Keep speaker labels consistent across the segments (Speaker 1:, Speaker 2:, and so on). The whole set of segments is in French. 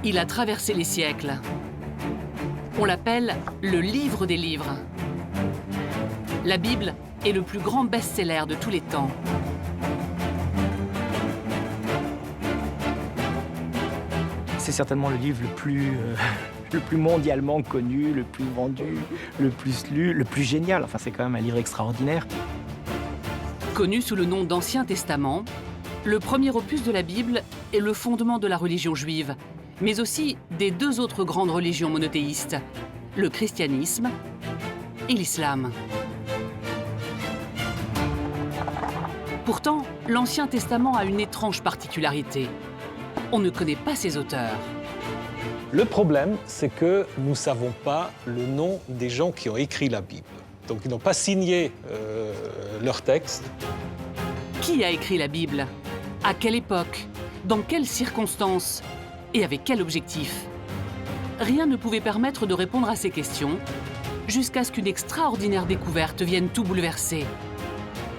Speaker 1: Il a traversé les siècles. On l'appelle le livre des livres. La Bible est le plus grand best-seller de tous les temps.
Speaker 2: C'est certainement le livre le plus mondialement connu, le plus vendu, le plus lu, le plus génial. Enfin, c'est quand même un livre extraordinaire.
Speaker 1: Connu sous le nom d'Ancien Testament, le premier opus de la Bible est le fondement de la religion juive, mais aussi des deux autres grandes religions monothéistes, le christianisme et l'islam. Pourtant, l'Ancien Testament a une étrange particularité. On ne connaît pas ses auteurs.
Speaker 3: Le problème, c'est que nous ne savons pas le nom des gens qui ont écrit la Bible. Donc, ils n'ont pas signé leur texte.
Speaker 1: Qui a écrit la Bible? À quelle époque? Dans quelles circonstances? Et avec quel objectif? Rien ne pouvait permettre de répondre à ces questions, jusqu'à ce qu'une extraordinaire découverte vienne tout bouleverser.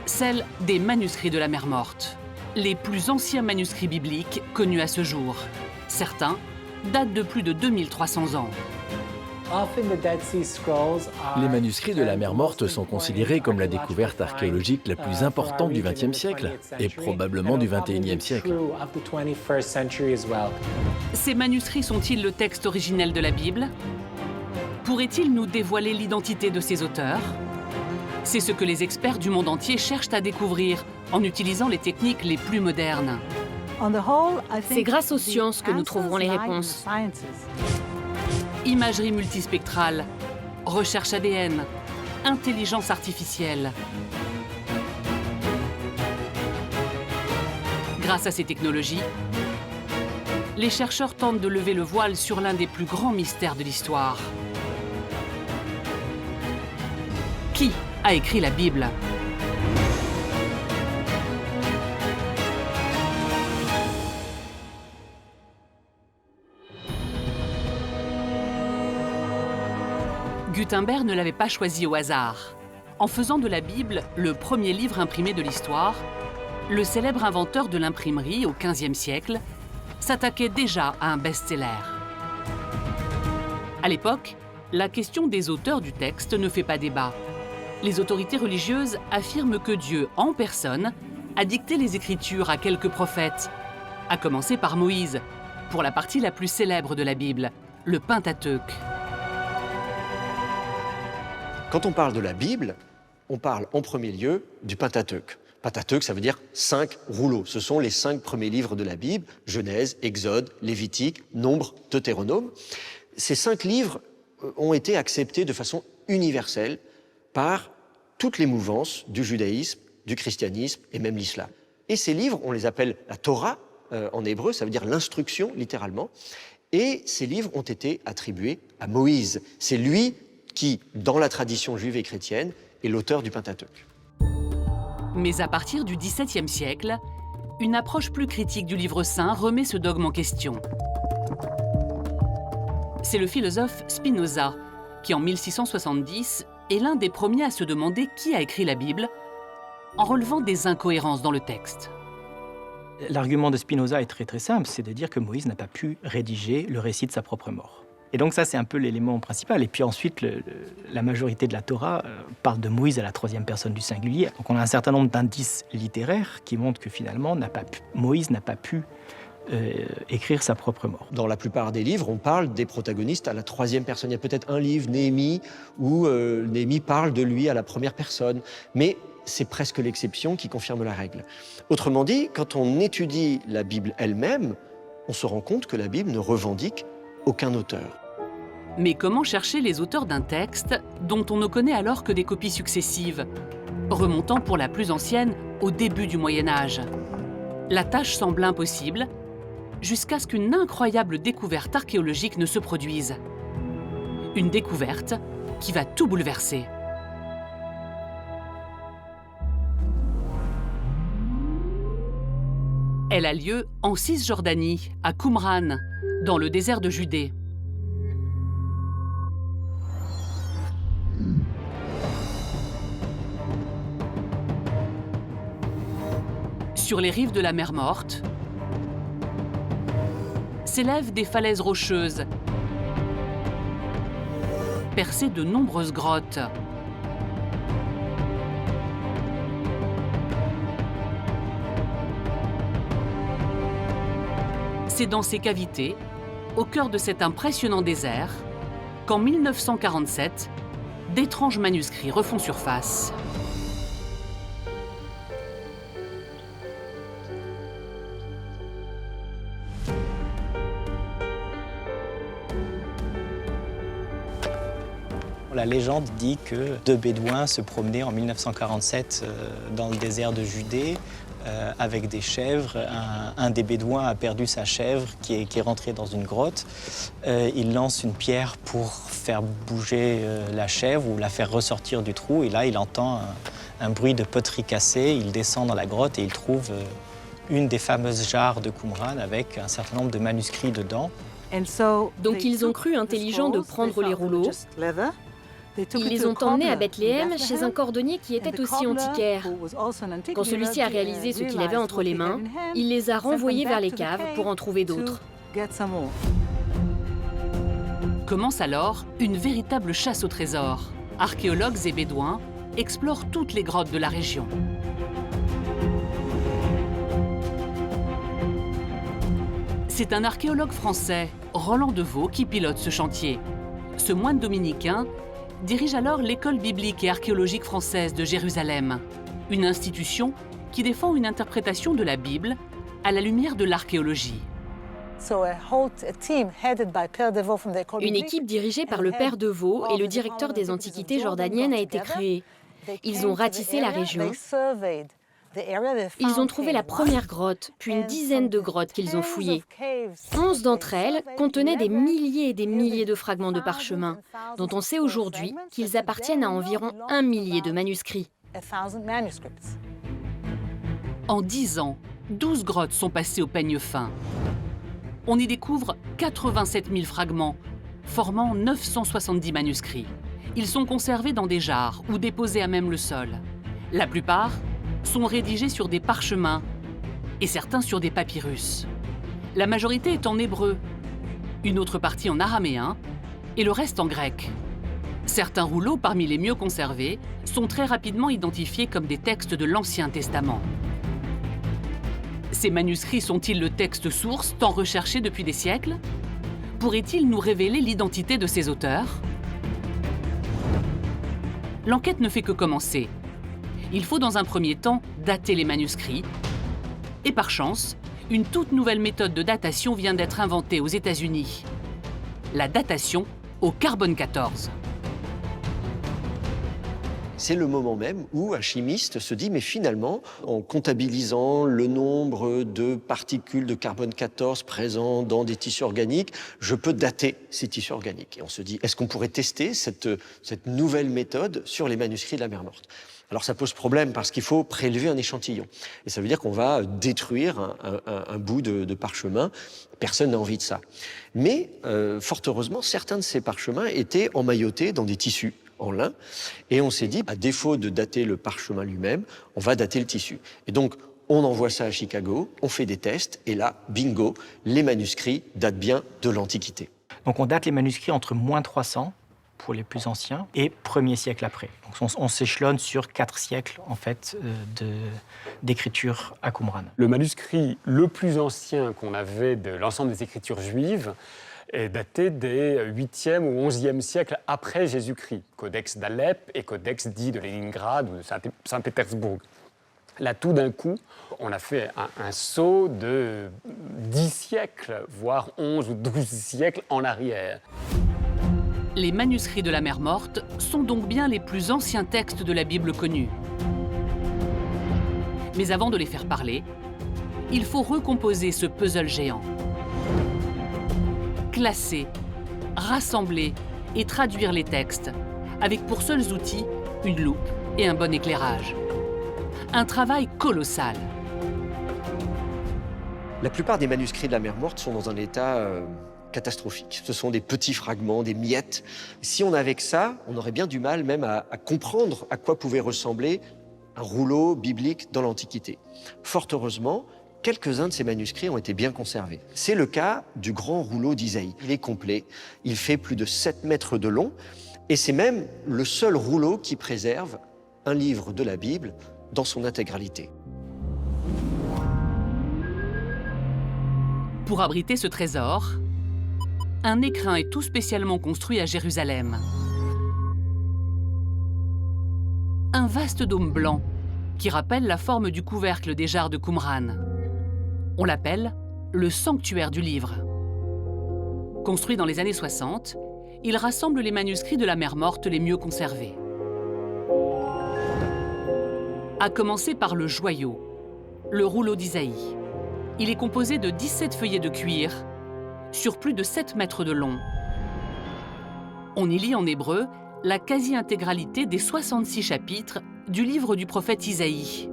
Speaker 1: Celle des manuscrits de la Mer Morte. Les plus anciens manuscrits bibliques connus à ce jour. Certains datent de plus de 2300 ans.
Speaker 4: Les manuscrits de la Mer Morte sont considérés comme la découverte archéologique la plus importante du XXe siècle et probablement du XXIe siècle.
Speaker 1: Ces manuscrits sont-ils le texte originel de la Bible? Pourraient-ils nous dévoiler l'identité de ces auteurs? C'est ce que les experts du monde entier cherchent à découvrir en utilisant les techniques les plus modernes.
Speaker 5: C'est grâce aux sciences que nous trouverons les réponses.
Speaker 1: Imagerie multispectrale, recherche ADN, intelligence artificielle. Grâce à ces technologies, les chercheurs tentent de lever le voile sur l'un des plus grands mystères de l'histoire. Qui a écrit la Bible? Gutenberg ne l'avait pas choisi au hasard. En faisant de la Bible le premier livre imprimé de l'histoire, le célèbre inventeur de l'imprimerie au XVe siècle s'attaquait déjà à un best-seller. À l'époque, la question des auteurs du texte ne fait pas débat. Les autorités religieuses affirment que Dieu, en personne, a dicté les Écritures à quelques prophètes, à commencer par Moïse, pour la partie la plus célèbre de la Bible, le Pentateuque.
Speaker 6: Quand on parle de la Bible, on parle en premier lieu du Pentateuque. Pentateuque, ça veut dire 5 rouleaux. Ce sont les 5 premiers livres de la Bible, Genèse, Exode, Lévitique, Nombre, Deutéronome. Ces 5 livres ont été acceptés de façon universelle par toutes les mouvances du judaïsme, du christianisme et même l'islam. Et ces livres, on les appelle la Torah en hébreu, ça veut dire l'instruction littéralement. Et ces livres ont été attribués à Moïse. C'est lui qui, dans la tradition juive et chrétienne, est l'auteur du Pentateuque.
Speaker 1: Mais à partir du XVIIe siècle, une approche plus critique du livre saint remet ce dogme en question. C'est le philosophe Spinoza qui, en 1670, est l'un des premiers à se demander qui a écrit la Bible, en relevant des incohérences dans le texte.
Speaker 2: L'argument de Spinoza est très simple, c'est de dire que Moïse n'a pas pu rédiger le récit de sa propre mort. Et donc ça, c'est un peu l'élément principal. Et puis ensuite, la majorité de la Torah parle de Moïse à la 3e personne du singulier. Donc on a un certain nombre d'indices littéraires qui montrent que finalement, Moïse n'a pas pu écrire sa propre mort.
Speaker 6: Dans la plupart des livres, on parle des protagonistes à la 3e personne. Il y a peut-être un livre, Néhémie, où Néhémie parle de lui à la 1re personne. Mais c'est presque l'exception qui confirme la règle. Autrement dit, quand on étudie la Bible elle-même, on se rend compte que la Bible ne revendique aucun auteur.
Speaker 1: Mais comment chercher les auteurs d'un texte dont on ne connaît alors que des copies successives, remontant pour la plus ancienne au début du Moyen-Âge? La tâche semble impossible, jusqu'à ce qu'une incroyable découverte archéologique ne se produise. Une découverte qui va tout bouleverser. Elle a lieu en Cisjordanie, à Qumran, dans le désert de Judée. Sur les rives de la Mer Morte, s'élèvent des falaises rocheuses, percées de nombreuses grottes. C'est dans ces cavités, au cœur de cet impressionnant désert, qu'en 1947, d'étranges manuscrits refont surface.
Speaker 2: La légende dit que deux bédouins se promenaient en 1947 dans le désert de Judée avec des chèvres. Un des bédouins a perdu sa chèvre qui est rentrée dans une grotte. Il lance une pierre pour faire bouger la chèvre ou la faire ressortir du trou. Et là, il entend un bruit de poterie cassée. Il descend dans la grotte et il trouve une des fameuses jarres de Qumran avec un certain nombre de manuscrits dedans.
Speaker 5: Donc ils ont cru intelligent de prendre les rouleaux. Ils les ont emmenés à Bethléem chez un cordonnier qui était aussi antiquaire. Quand celui-ci a réalisé ce qu'il avait entre les mains, il les a renvoyés vers les caves pour en trouver d'autres.
Speaker 1: Commence alors une véritable chasse au trésor. Archéologues et bédouins explorent toutes les grottes de la région. C'est un archéologue français, Roland Deveau, qui pilote ce chantier. Ce moine dominicain dirige alors l'école biblique et archéologique française de Jérusalem, une institution qui défend une interprétation de la Bible à la lumière de l'archéologie.
Speaker 5: Une équipe dirigée par le père Deveau et le directeur des antiquités jordaniennes a été créée. Ils ont ratissé la région. Ils ont trouvé la première grotte, puis une dizaine de grottes qu'ils ont fouillées. 11 d'entre elles contenaient des milliers et des milliers de fragments de parchemin, dont on sait aujourd'hui qu'ils appartiennent à environ 1 millier de manuscrits.
Speaker 1: En 10 ans, 12 grottes sont passées au peigne fin. On y découvre 87 000 fragments, formant 970 manuscrits. Ils sont conservés dans des jarres ou déposés à même le sol. La plupart sont rédigés sur des parchemins et certains sur des papyrus. La majorité est en hébreu, une autre partie en araméen et le reste en grec. Certains rouleaux, parmi les mieux conservés, sont très rapidement identifiés comme des textes de l'Ancien Testament. Ces manuscrits sont-ils le texte source tant recherché depuis des siècles? Pourraient-ils nous révéler l'identité de ces auteurs? L'enquête ne fait que commencer. Il faut dans un premier temps dater les manuscrits. Et par chance, une toute nouvelle méthode de datation vient d'être inventée aux États-Unis. La datation au carbone 14.
Speaker 6: C'est le moment même où un chimiste se dit, mais finalement, en comptabilisant le nombre de particules de carbone 14 présents dans des tissus organiques, je peux dater ces tissus organiques. Et on se dit, est-ce qu'on pourrait tester cette nouvelle méthode sur les manuscrits de la mer Morte? Alors ça pose problème parce qu'il faut prélever un échantillon. Et ça veut dire qu'on va détruire un bout de parchemin. Personne n'a envie de ça. Mais fort heureusement, certains de ces parchemins étaient emmaillotés dans des tissus en lin. Et on s'est dit, à défaut de dater le parchemin lui-même, on va dater le tissu. Et donc, on envoie ça à Chicago, on fait des tests, et là, bingo, les manuscrits datent bien de l'Antiquité.
Speaker 2: Donc on date les manuscrits entre moins 300 pour les plus anciens et 1er siècle après. Donc on s'échelonne sur 4 siècles en fait d'écriture à Qumran.
Speaker 7: Le manuscrit le plus ancien qu'on avait de l'ensemble des écritures juives est daté des 8e ou 11e siècles après Jésus-Christ. Codex d'Alep et codex dit de Léningrad ou de Saint-Pétersbourg. Là, tout d'un coup, on a fait un saut de 10 siècles, voire 11 ou 12 siècles en arrière.
Speaker 1: Les manuscrits de la mer Morte sont donc bien les plus anciens textes de la Bible connue. Mais avant de les faire parler, il faut recomposer ce puzzle géant. Classer, rassembler et traduire les textes, avec pour seuls outils une loupe et un bon éclairage. Un travail colossal.
Speaker 6: La plupart des manuscrits de la mer Morte sont dans un état catastrophique. Ce sont des petits fragments, des miettes. Si on avait que ça, on aurait bien du mal même à comprendre à quoi pouvait ressembler un rouleau biblique dans l'Antiquité. Fort heureusement, quelques-uns de ces manuscrits ont été bien conservés. C'est le cas du grand rouleau d'Isaïe. Il est complet, il fait plus de 7 mètres de long, et c'est même le seul rouleau qui préserve un livre de la Bible dans son intégralité.
Speaker 1: Pour abriter ce trésor, un écrin est tout spécialement construit à Jérusalem. Un vaste dôme blanc qui rappelle la forme du couvercle des jarres de Qumran. On l'appelle le sanctuaire du livre. Construit dans les années 60, il rassemble les manuscrits de la Mer Morte les mieux conservés. À commencer par le joyau, le rouleau d'Isaïe. Il est composé de 17 feuillets de cuir sur plus de 7 mètres de long. On y lit en hébreu la quasi-intégralité des 66 chapitres du livre du prophète Isaïe.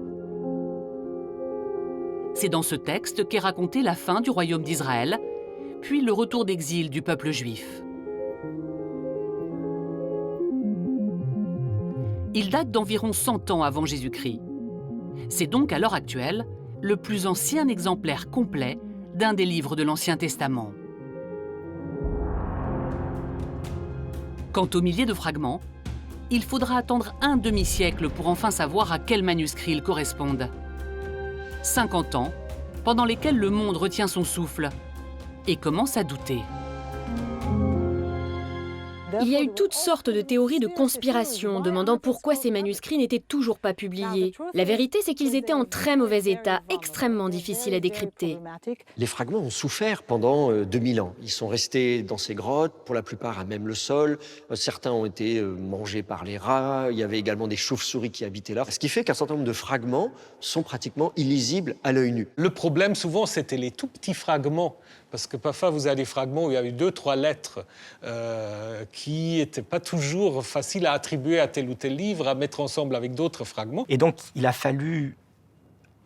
Speaker 1: C'est dans ce texte qu'est racontée la fin du royaume d'Israël, puis le retour d'exil du peuple juif. Il date d'environ 100 ans avant Jésus-Christ. C'est donc à l'heure actuelle le plus ancien exemplaire complet d'un des livres de l'Ancien Testament. Quant aux milliers de fragments, il faudra attendre un demi-siècle pour enfin savoir à quel manuscrit ils correspondent. 50 ans, pendant lesquels le monde retient son souffle et commence à douter.
Speaker 5: Il y a eu toutes sortes de théories de conspiration demandant pourquoi ces manuscrits n'étaient toujours pas publiés. La vérité, c'est qu'ils étaient en très mauvais état, extrêmement difficiles à décrypter.
Speaker 6: Les fragments ont souffert pendant 2000 ans. Ils sont restés dans ces grottes, pour la plupart à même le sol. Certains ont été mangés par les rats. Il y avait également des chauves-souris qui habitaient là. Ce qui fait qu'un certain nombre de fragments sont pratiquement illisibles à l'œil nu.
Speaker 3: Le problème, souvent, c'était les tout petits fragments. Parce que parfois, vous avez des fragments où il y a eu 2-3 lettres qui n'étaient pas toujours faciles à attribuer à tel ou tel livre, à mettre ensemble avec d'autres fragments.
Speaker 2: Et donc, il a fallu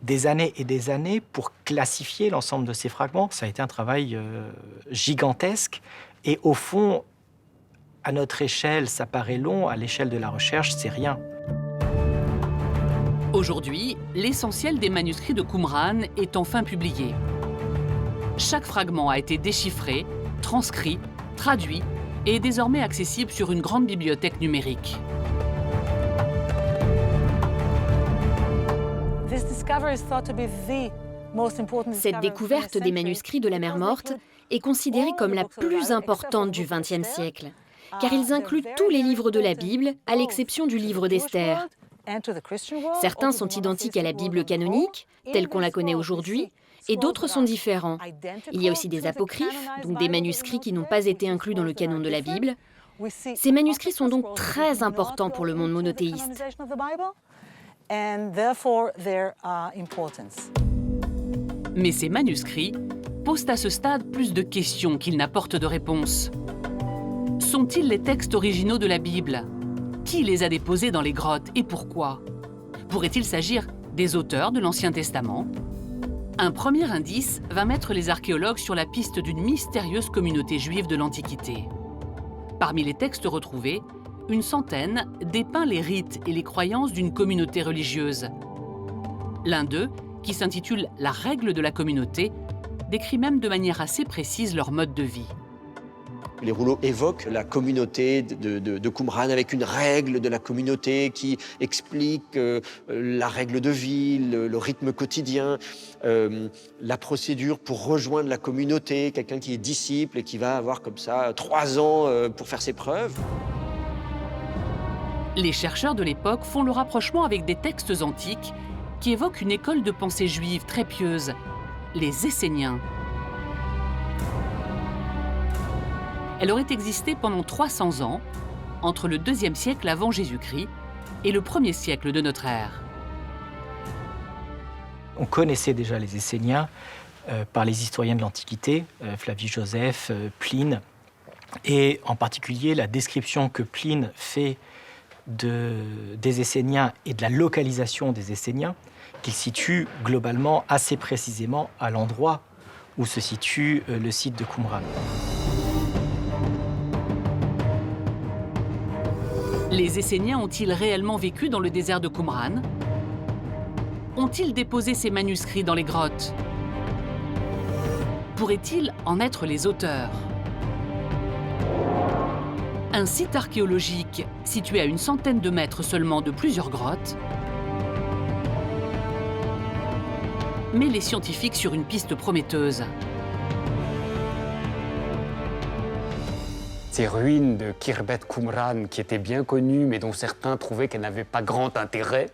Speaker 2: des années et des années pour classifier l'ensemble de ces fragments. Ça a été un travail gigantesque. Et au fond, à notre échelle, ça paraît long. À l'échelle de la recherche, c'est rien.
Speaker 1: Aujourd'hui, l'essentiel des manuscrits de Qumran est enfin publié. Chaque fragment a été déchiffré, transcrit, traduit et est désormais accessible sur une grande bibliothèque numérique.
Speaker 5: Cette découverte des manuscrits de la Mer Morte est considérée comme la plus importante du XXe siècle, car ils incluent tous les livres de la Bible, à l'exception du livre d'Esther. Certains sont identiques à la Bible canonique, telle qu'on la connaît aujourd'hui, et d'autres sont différents. Il y a aussi des apocryphes, donc des manuscrits qui n'ont pas été inclus dans le canon de la Bible. Ces manuscrits sont donc très importants pour le monde monothéiste.
Speaker 1: Mais ces manuscrits posent à ce stade plus de questions qu'ils n'apportent de réponses. Sont-ils les textes originaux de la Bible? Qui les a déposés dans les grottes et pourquoi? Pourrait-il s'agir des auteurs de l'Ancien Testament? Un premier indice va mettre les archéologues sur la piste d'une mystérieuse communauté juive de l'Antiquité. Parmi les textes retrouvés, une centaine dépeint les rites et les croyances d'une communauté religieuse. L'un d'eux, qui s'intitule « La règle de la communauté », décrit même de manière assez précise leur mode de vie.
Speaker 6: Les rouleaux évoquent la communauté de Qumran avec une règle de la communauté qui explique la règle de vie, le rythme quotidien, la procédure pour rejoindre la communauté, quelqu'un qui est disciple et qui va avoir comme ça 3 ans pour faire ses preuves.
Speaker 1: Les chercheurs de l'époque font le rapprochement avec des textes antiques qui évoquent une école de pensée juive très pieuse, les Esséniens. Elle aurait existé pendant 300 ans, entre le IIe siècle avant Jésus-Christ et le 1er siècle de notre ère.
Speaker 2: On connaissait déjà les Esséniens par les historiens de l'Antiquité, Flavie Joseph, Pline, et en particulier la description que Pline fait des Esséniens et de la localisation des Esséniens, qu'ils situent globalement assez précisément à l'endroit où se situe le site de Qumran.
Speaker 1: Les Esséniens ont-ils réellement vécu dans le désert de Qumran? Ont-ils déposé ces manuscrits dans les grottes? pourraient-ils en être les auteurs? Un site archéologique situé à une centaine de mètres seulement de plusieurs grottes met les scientifiques sur une piste prometteuse.
Speaker 7: Ces ruines de Khirbet Qumran, qui étaient bien connues, mais dont certains trouvaient qu'elles n'avaient pas grand intérêt,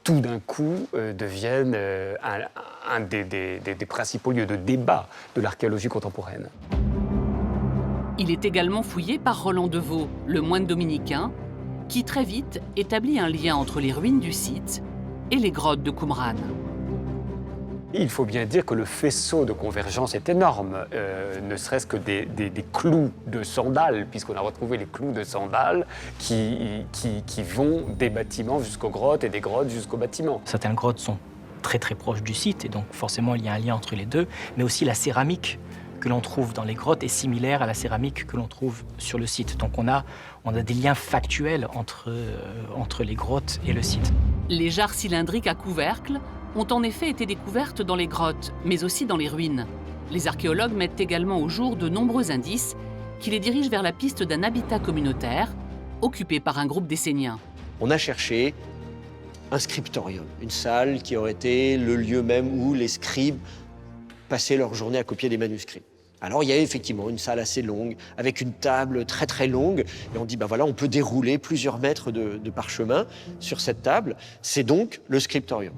Speaker 7: tout d'un coup deviennent un des principaux lieux de débat de l'archéologie contemporaine.
Speaker 1: Il est également fouillé par Roland Devaux, le moine dominicain, qui très vite établit un lien entre les ruines du site et les grottes de Qumran.
Speaker 7: Il faut bien dire que le faisceau de convergence est énorme, ne serait-ce que des clous de sandales, puisqu'on a retrouvé les clous de sandales qui vont des bâtiments jusqu'aux grottes et des grottes jusqu'aux bâtiments.
Speaker 2: Certaines grottes sont très très proches du site et donc forcément il y a un lien entre les deux, mais aussi la céramique que l'on trouve dans les grottes est similaire à la céramique que l'on trouve sur le site. Donc on a des liens factuels entre les grottes et le site.
Speaker 1: Les jarres cylindriques à couvercle ont en effet été découvertes dans les grottes, mais aussi dans les ruines. Les archéologues mettent également au jour de nombreux indices qui les dirigent vers la piste d'un habitat communautaire occupé par un groupe d'Esséniens.
Speaker 6: On a cherché un scriptorium, une salle qui aurait été le lieu même où les scribes passaient leur journée à copier des manuscrits. Alors il y a effectivement une salle assez longue, avec une table très très longue, et on dit ben voilà, on peut dérouler plusieurs mètres de parchemin sur cette table. C'est donc le scriptorium.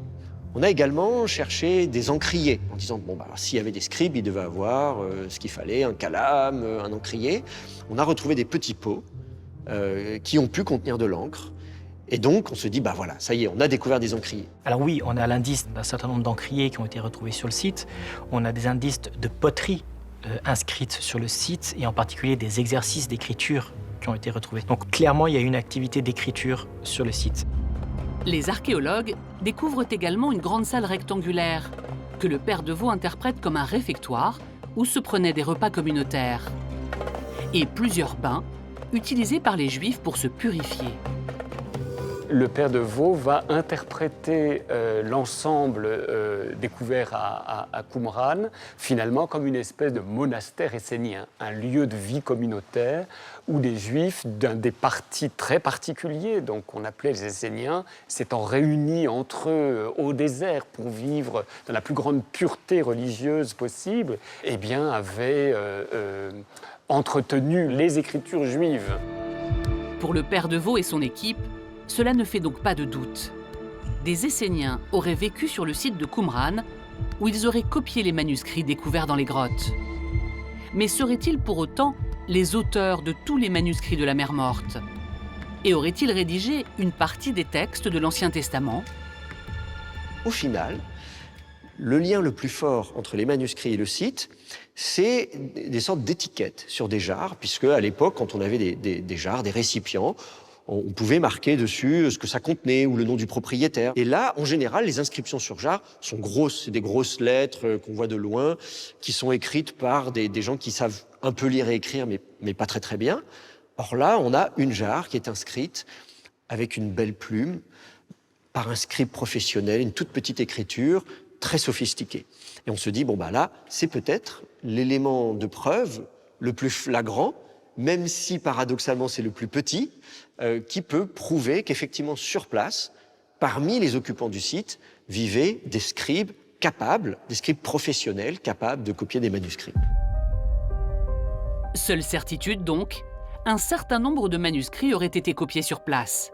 Speaker 6: On a également cherché des encriers, en disant bon bah s'il y avait des scribes, ils devaient avoir ce qu'il fallait, un calame, un encrier. On a retrouvé des petits pots qui ont pu contenir de l'encre. Et donc, on se dit, bah voilà, ça y est, on a découvert des encriers.
Speaker 2: Alors oui, on a l'indice d'un certain nombre d'encriers qui ont été retrouvés sur le site. On a des indices de poterie inscrites sur le site, et en particulier des exercices d'écriture qui ont été retrouvés. Donc clairement, il y a une activité d'écriture sur le site.
Speaker 1: Les archéologues découvrent également une grande salle rectangulaire que le père Devaux interprète comme un réfectoire où se prenaient des repas communautaires. Et plusieurs bains utilisés par les Juifs pour se purifier.
Speaker 7: Le père Devaux va interpréter l'ensemble découvert à Qumran finalement comme une espèce de monastère essénien, un lieu de vie communautaire où des Juifs des partis très particuliers, donc qu'on appelait les Esséniens, s'étant réunis entre eux au désert pour vivre dans la plus grande pureté religieuse possible, eh bien avaient entretenu les écritures juives.
Speaker 1: Pour le père Devaux et son équipe, cela ne fait donc pas de doute. Des Esséniens auraient vécu sur le site de Qumran, où ils auraient copié les manuscrits découverts dans les grottes. Mais seraient-ils pour autant les auteurs de tous les manuscrits de la Mer Morte? Et auraient-ils rédigé une partie des textes de l'Ancien Testament?
Speaker 6: Au final, le lien le plus fort entre les manuscrits et le site, c'est des sortes d'étiquettes sur des jarres, puisque à l'époque, quand on avait des jarres, des récipients, on pouvait marquer dessus ce que ça contenait ou le nom du propriétaire. Et là, en général, les inscriptions sur jarre sont grosses. C'est des grosses lettres qu'on voit de loin, qui sont écrites par des gens qui savent un peu lire et écrire, mais pas très très bien. Or là, on a une jarre qui est inscrite avec une belle plume, par un scribe professionnel, une toute petite écriture, très sophistiquée. Et on se dit, bon bah là, c'est peut-être l'élément de preuve le plus flagrant, même si paradoxalement c'est le plus petit, qui peut prouver qu'effectivement sur place, parmi les occupants du site, vivaient des scribes capables, des scribes professionnels capables de copier des manuscrits.
Speaker 1: Seule certitude donc, un certain nombre de manuscrits auraient été copiés sur place,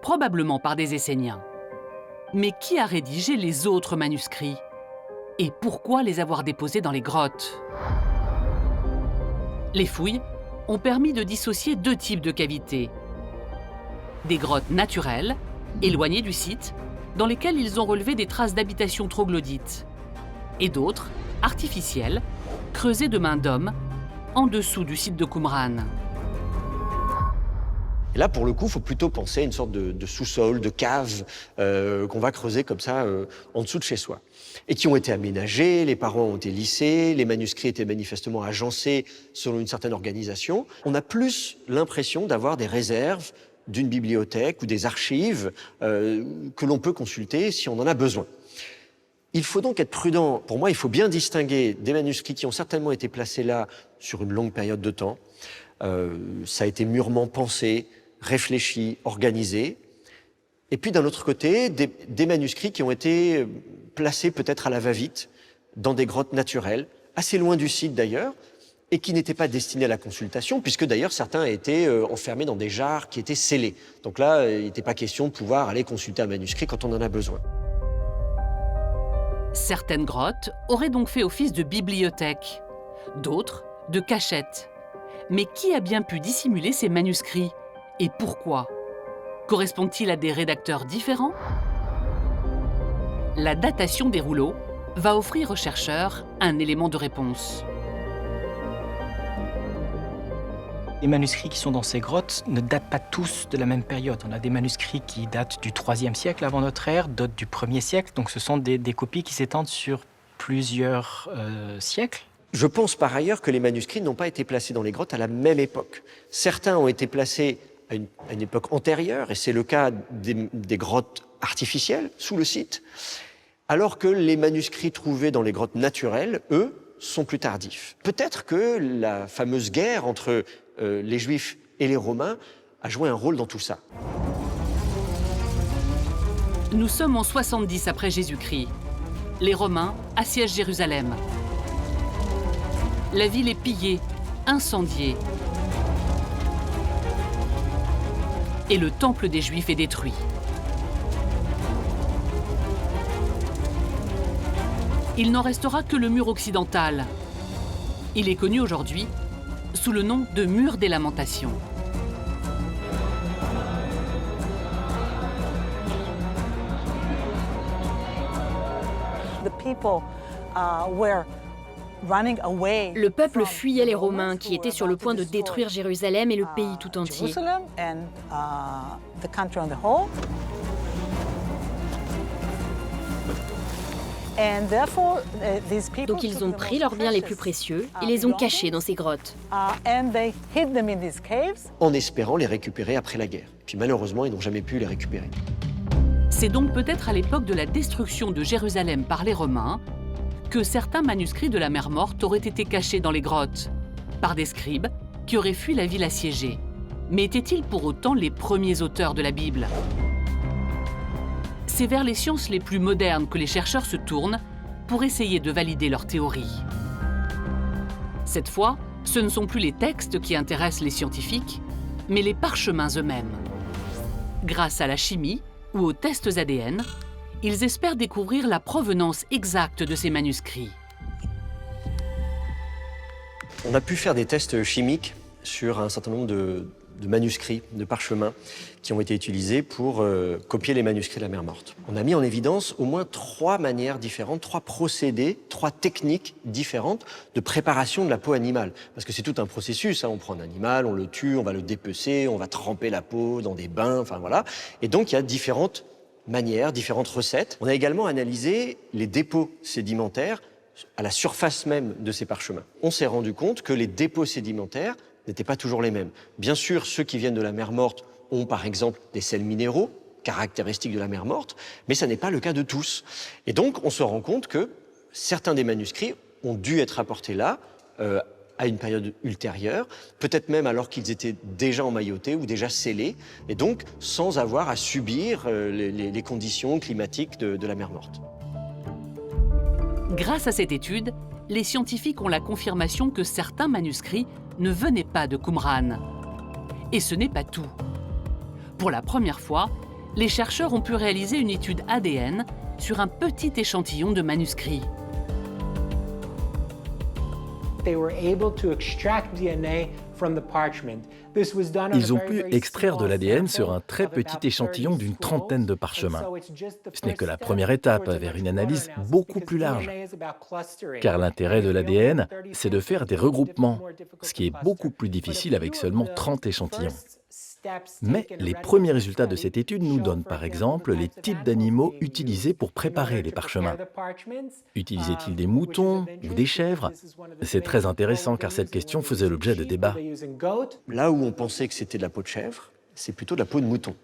Speaker 1: probablement par des Esséniens. Mais qui a rédigé les autres manuscrits? Et pourquoi les avoir déposés dans les grottes? Les fouilles ont permis de dissocier deux types de cavités. Des grottes naturelles, éloignées du site, dans lesquelles ils ont relevé des traces d'habitation troglodyte. Et d'autres, artificielles, creusées de main d'homme, en dessous du site de Qumran.
Speaker 6: Et là, pour le coup, il faut plutôt penser à une sorte de sous-sol, de cave qu'on va creuser comme ça en dessous de chez soi. Et qui ont été aménagés, les parents ont été lissés, les manuscrits étaient manifestement agencés selon une certaine organisation. On a plus l'impression d'avoir des réserves d'une bibliothèque ou des archives que l'on peut consulter si on en a besoin. Il faut donc être prudent. Pour moi, il faut bien distinguer des manuscrits qui ont certainement été placés là sur une longue période de temps. Ça a été mûrement pensé, réfléchi, organisé. Et puis d'un autre côté, des manuscrits qui ont été placés peut-être à la va-vite, dans des grottes naturelles, assez loin du site d'ailleurs, et qui n'étaient pas destinés à la consultation, puisque d'ailleurs certains étaient enfermés dans des jarres qui étaient scellées. Donc là, il n'était pas question de pouvoir aller consulter un manuscrit quand on en a besoin.
Speaker 1: Certaines grottes auraient donc fait office de bibliothèque, d'autres de cachette. Mais qui a bien pu dissimuler ces manuscrits? Et pourquoi? Correspond-il à des rédacteurs différents? La datation des rouleaux va offrir aux chercheurs un élément de réponse.
Speaker 2: Les manuscrits qui sont dans ces grottes ne datent pas tous de la même période. On a des manuscrits qui datent du IIIe siècle avant notre ère, d'autres du 1er siècle. Donc ce sont des copies qui s'étendent sur plusieurs siècles.
Speaker 6: Je pense par ailleurs que les manuscrits n'ont pas été placés dans les grottes à la même époque. Certains ont été placés à une époque antérieure, et c'est le cas des grottes artificielles sous le site, alors que les manuscrits trouvés dans les grottes naturelles, eux, sont plus tardifs. Peut-être que la fameuse guerre entre les Juifs et les Romains a joué un rôle dans tout ça.
Speaker 1: Nous sommes en 70 après Jésus-Christ. Les Romains assiègent Jérusalem. La ville est pillée, incendiée. Et le temple des Juifs est détruit. Il n'en restera que le mur occidental. Il est connu aujourd'hui sous le nom de mur des Lamentations.
Speaker 5: Le peuple fuyait les Romains qui étaient sur le point de détruire Jérusalem et le pays tout entier. Donc ils ont pris leurs biens les plus précieux et les ont cachés dans ces grottes.
Speaker 6: En espérant les récupérer après la guerre. Puis malheureusement, ils n'ont jamais pu les récupérer.
Speaker 1: C'est donc peut-être à l'époque de la destruction de Jérusalem par les Romains que certains manuscrits de la mer Morte auraient été cachés dans les grottes par des scribes qui auraient fui la ville assiégée. Mais étaient-ils pour autant les premiers auteurs de la Bible? C'est vers les sciences les plus modernes que les chercheurs se tournent pour essayer de valider leur théorie. Cette fois, ce ne sont plus les textes qui intéressent les scientifiques, mais les parchemins eux-mêmes. Grâce à la chimie ou aux tests ADN, ils espèrent découvrir la provenance exacte de ces manuscrits.
Speaker 6: On a pu faire des tests chimiques sur un certain nombre de manuscrits, de parchemins, qui ont été utilisés pour copier les manuscrits de la mer Morte. On a mis en évidence au moins 3 manières différentes, 3 procédés, 3 techniques différentes de préparation de la peau animale. Parce que c'est tout un processus, hein. On prend un animal, on le tue, on va le dépecer, on va tremper la peau dans des bains, enfin voilà. Et donc il y a différentes manières, différentes recettes. On a également analysé les dépôts sédimentaires à la surface même de ces parchemins. On s'est rendu compte que les dépôts sédimentaires n'étaient pas toujours les mêmes. Bien sûr, ceux qui viennent de la mer Morte ont par exemple des sels minéraux, caractéristiques de la mer Morte, mais ça n'est pas le cas de tous. Et donc, on se rend compte que certains des manuscrits ont dû être apportés là, à une période ultérieure, peut-être même alors qu'ils étaient déjà emmaillotés ou déjà scellés, et donc sans avoir à subir les conditions climatiques de la mer Morte.
Speaker 1: Grâce à cette étude, les scientifiques ont la confirmation que certains manuscrits ne venaient pas de Qumran. Et ce n'est pas tout. Pour la première fois, les chercheurs ont pu réaliser une étude ADN sur un petit échantillon de manuscrits.
Speaker 4: Ils ont pu extraire de l'ADN sur un très petit échantillon d'une trentaine de parchemins. Ce n'est que la première étape vers une analyse beaucoup plus large. Car l'intérêt de l'ADN, c'est de faire des regroupements, ce qui est beaucoup plus difficile avec seulement 30 échantillons. Mais les premiers résultats de cette étude nous donnent par exemple les types d'animaux utilisés pour préparer les parchemins. Utilisaient-ils des moutons ou des chèvres? C'est très intéressant car cette question faisait l'objet de débats.
Speaker 6: Là où on pensait que c'était de la peau de chèvre, c'est plutôt de la peau de mouton.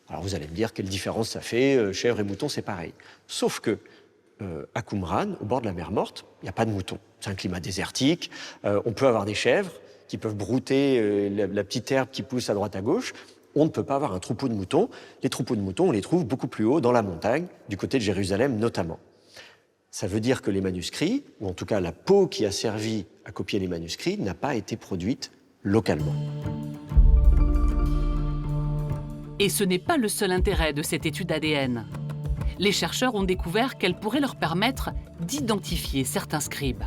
Speaker 6: Alors vous allez me dire quelle différence ça fait, chèvre et mouton c'est pareil. Sauf que à Qumran, au bord de la mer Morte, il n'y a pas de moutons. C'est un climat désertique. On peut avoir des chèvres qui peuvent brouter la petite herbe qui pousse à droite à gauche. On ne peut pas avoir un troupeau de moutons. Les troupeaux de moutons, on les trouve beaucoup plus haut dans la montagne, du côté de Jérusalem notamment. Ça veut dire que les manuscrits, ou en tout cas la peau qui a servi à copier les manuscrits, n'a pas été produite localement.
Speaker 1: Et ce n'est pas le seul intérêt de cette étude ADN. Les chercheurs ont découvert qu'elle pourrait leur permettre d'identifier certains scribes.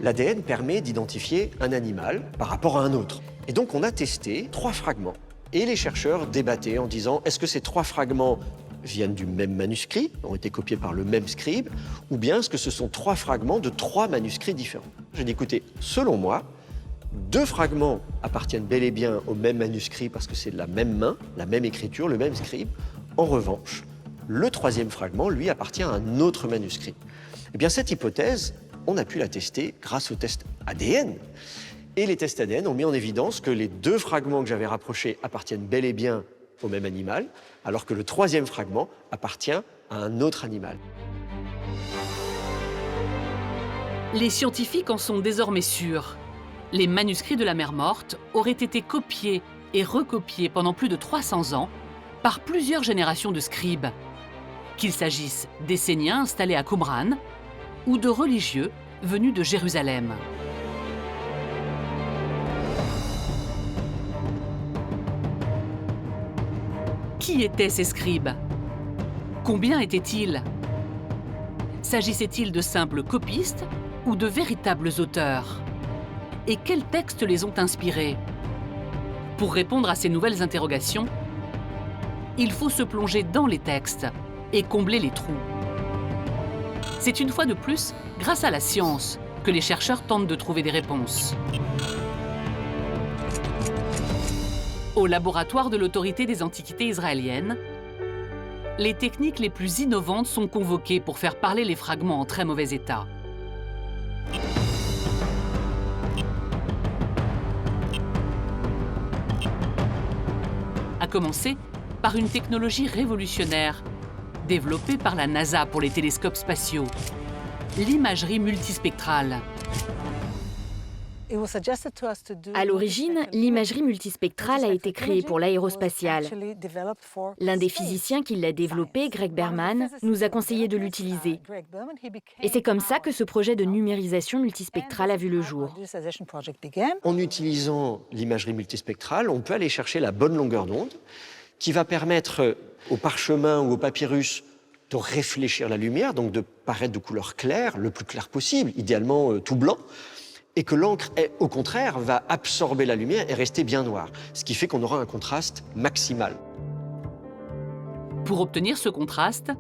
Speaker 6: L'ADN permet d'identifier un animal par rapport à un autre. Et donc on a testé 3 fragments. Et les chercheurs débattaient en disant, est-ce que ces 3 fragments viennent du même manuscrit, ont été copiés par le même scribe, ou bien est-ce que ce sont 3 fragments de 3 manuscrits différents? J'ai dit, écoutez, selon moi, 2 fragments appartiennent bel et bien au même manuscrit parce que c'est de la même main, la même écriture, le même scribe. En revanche, le 3e fragment, lui, appartient à un autre manuscrit. Eh bien, cette hypothèse, on a pu la tester grâce aux tests ADN. Et les tests ADN ont mis en évidence que les 2 fragments que j'avais rapprochés appartiennent bel et bien au même animal, alors que le 3e fragment appartient à un autre animal.
Speaker 1: Les scientifiques en sont désormais sûrs. Les manuscrits de la mer Morte auraient été copiés et recopiés pendant plus de 300 ans par plusieurs générations de scribes, qu'il s'agisse d'Esséniens installés à Qumran ou de religieux venus de Jérusalem. Qui étaient ces scribes? Combien étaient-ils? S'agissait-il de simples copistes ou de véritables auteurs? Et quels textes les ont inspirés? Pour répondre à ces nouvelles interrogations, il faut se plonger dans les textes et combler les trous. C'est une fois de plus grâce à la science que les chercheurs tentent de trouver des réponses. Au laboratoire de l'autorité des antiquités israéliennes, les techniques les plus innovantes sont convoquées pour faire parler les fragments en très mauvais état. À commencer par une technologie révolutionnaire, développée par la NASA pour les télescopes spatiaux, l'imagerie multispectrale.
Speaker 5: À l'origine, l'imagerie multispectrale a été créée pour l'aérospatiale. L'un des physiciens qui l'a développée, Greg Berman, nous a conseillé de l'utiliser. Et c'est comme ça que ce projet de numérisation multispectrale a vu le jour.
Speaker 6: En utilisant l'imagerie multispectrale, on peut aller chercher la bonne longueur d'onde qui va permettre au parchemin ou au papyrus de réfléchir la lumière, donc de paraître de couleur claire, le plus clair possible, idéalement tout blanc, et que l'encre, au contraire, va absorber la lumière et rester bien noire, ce qui fait qu'on aura un contraste maximal.
Speaker 1: Pour obtenir ce contraste,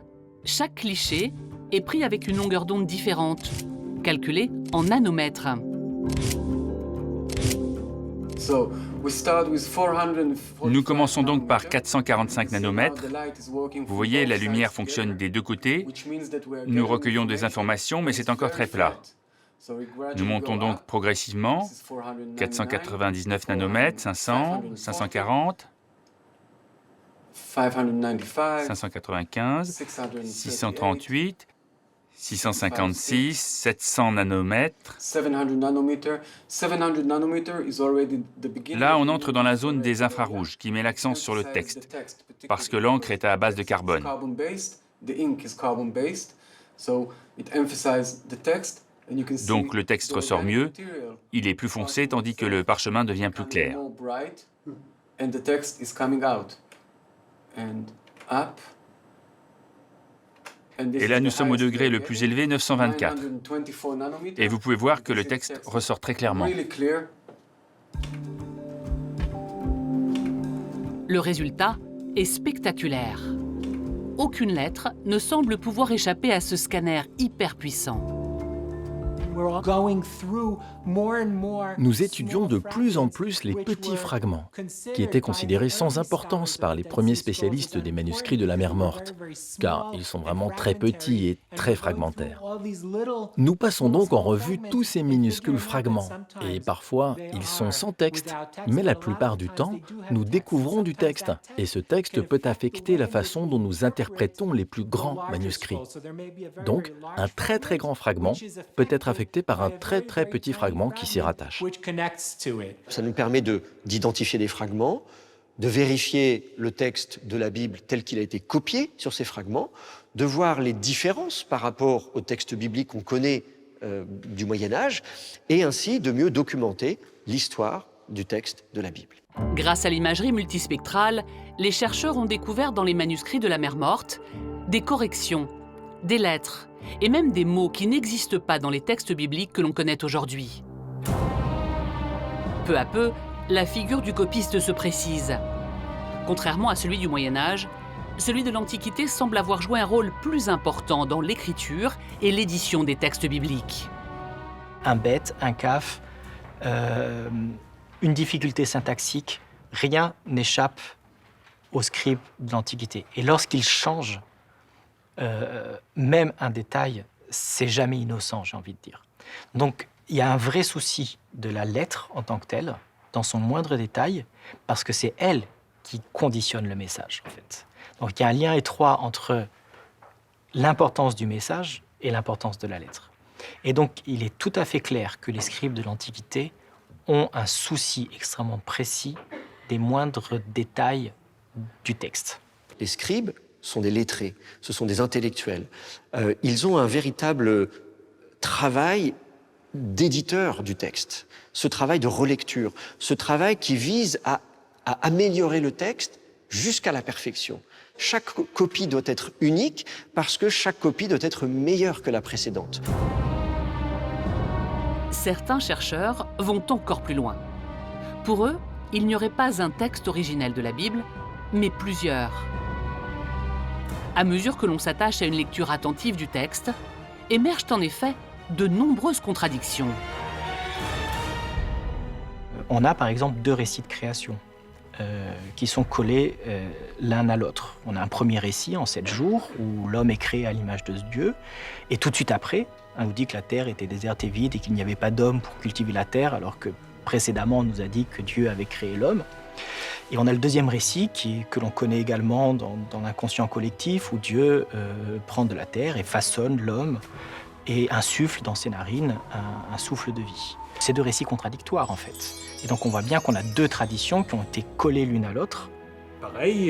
Speaker 1: chaque cliché est pris avec une longueur d'onde différente, calculée en nanomètres.
Speaker 8: Nous commençons donc par 445 nanomètres. Vous voyez, la lumière fonctionne des 2 côtés. Nous recueillons des informations, mais c'est encore très plat. Nous montons donc progressivement, 499 nanomètres, 500, 540, 595, 638, 656, 700 nanomètres. Là, on entre dans la zone des infrarouges qui met l'accent sur le texte, parce que l'encre est à base de carbone. Donc le texte ressort mieux, il est plus foncé tandis que le parchemin devient plus clair. Et là, nous sommes au degré le plus élevé, 924. Et vous pouvez voir que le texte ressort très clairement.
Speaker 1: Le résultat est spectaculaire. Aucune lettre ne semble pouvoir échapper à ce scanner hyper puissant.
Speaker 4: Nous étudions de plus en plus les petits fragments, qui étaient considérés sans importance par les premiers spécialistes des manuscrits de la mer Morte, car ils sont vraiment très petits et très fragmentaires. Nous passons donc en revue tous ces minuscules fragments, et parfois ils sont sans texte, mais la plupart du temps, nous découvrons du texte, et ce texte peut affecter la façon dont nous interprétons les plus grands manuscrits. Donc, un très très grand fragment peut être affecté par un très très petit fragment qui s'y rattache.
Speaker 6: Ça nous permet d'identifier des fragments, de vérifier le texte de la Bible tel qu'il a été copié sur ces fragments, de voir les différences par rapport au texte biblique qu'on connaît du Moyen-Âge, et ainsi de mieux documenter l'histoire du texte de la Bible.
Speaker 1: Grâce à l'imagerie multispectrale, les chercheurs ont découvert dans les manuscrits de la mer Morte des corrections, des lettres et même des mots qui n'existent pas dans les textes bibliques que l'on connaît aujourd'hui. Peu à peu, la figure du copiste se précise. Contrairement à celui du Moyen-Âge, celui de l'Antiquité semble avoir joué un rôle plus important dans l'écriture et l'édition des textes bibliques.
Speaker 2: Un bête, un caf, une difficulté syntaxique, rien n'échappe aux scribes de l'Antiquité. Et lorsqu'ils changent, même un détail, c'est jamais innocent, j'ai envie de dire. Donc, il y a un vrai souci de la lettre en tant que telle, dans son moindre détail, parce que c'est elle qui conditionne le message, en fait. Donc, il y a un lien étroit entre l'importance du message et l'importance de la lettre. Et donc, il est tout à fait clair que les scribes de l'Antiquité ont un souci extrêmement précis des moindres détails du texte.
Speaker 6: Les scribes sont des lettrés, ce sont des intellectuels. Ils ont un véritable travail d'éditeur du texte, ce travail de relecture, ce travail qui vise à améliorer le texte jusqu'à la perfection. Chaque copie doit être unique parce que chaque copie doit être meilleure que la précédente.
Speaker 1: Certains chercheurs vont encore plus loin. Pour eux, il n'y aurait pas un texte originel de la Bible, mais plusieurs. À mesure que l'on s'attache à une lecture attentive du texte, émergent en effet de nombreuses contradictions.
Speaker 2: On a par exemple 2 récits de création qui sont collés l'un à l'autre. On a un premier récit en 7 jours où l'homme est créé à l'image de Dieu, et tout de suite après, on nous dit que la terre était déserte et vide et qu'il n'y avait pas d'homme pour cultiver la terre, alors que précédemment on nous a dit que Dieu avait créé l'homme. Et on a le deuxième récit que l'on connaît également dans l'inconscient collectif, où Dieu prend de la terre et façonne l'homme et insuffle dans ses narines un souffle de vie. C'est 2 récits contradictoires en fait. Et donc on voit bien qu'on a 2 traditions qui ont été collées l'une à l'autre.
Speaker 3: Pareil,